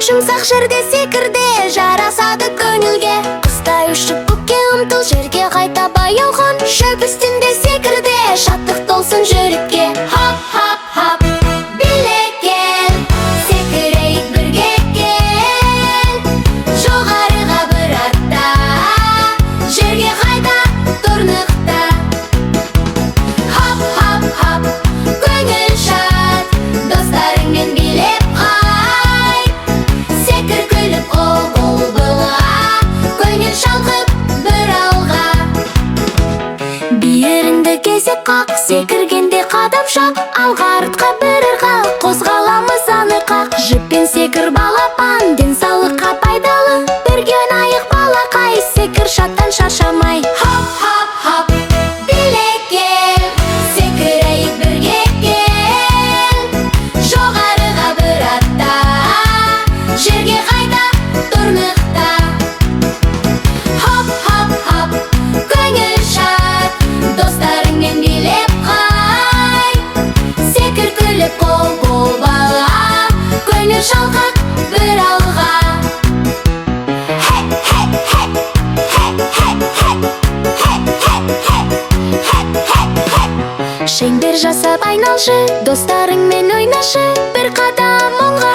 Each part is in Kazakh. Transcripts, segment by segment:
Жұмсақ жерде секірде жарасады көңілге. Құстай ұшып көкке ұмтыл, жерге қайта баяу қон. Шөп үстінде секірде шаттық толсын жүрекке. Хоп, хоп, хоп, билеген секірейік бірге кел. Жоғарыға бір атта, жерге қайта тұрнықта. Хоп, хоп, хоп, көңіл шат, достарыңмен билеп қайт. Секір күліп ол бұлға, көңіл шалқып бір алға. Биіріңді кезек қақ, секіргенде қадам шақ. Алға артқа бір ырғал, қозғаламыз анық-ақ. Жіппен секір балапан, денсаулыққа пайдалы. Бірге ойнайық балақай, секір шаттан шаршамай. Хоп, хоп, хоп, билеген секірейік бірге кел. Жоғарыға бір атта, жерге қайта тұрнықта. Хоп, хоп, хоп, көңіл шат, достарыңмен билеп қайт. Секір күліп қол бала, көңіл шалқып бір алға. Шеңбер жасап айналшы, достарыңмен ойнашы. Бір қадам оңға,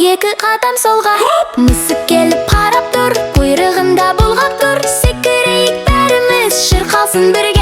екі қадам солға. Мысық келіп қарап тұр, құйрығында бұлғап тұр. Секірейік бәріміз, шырқалсын бірге.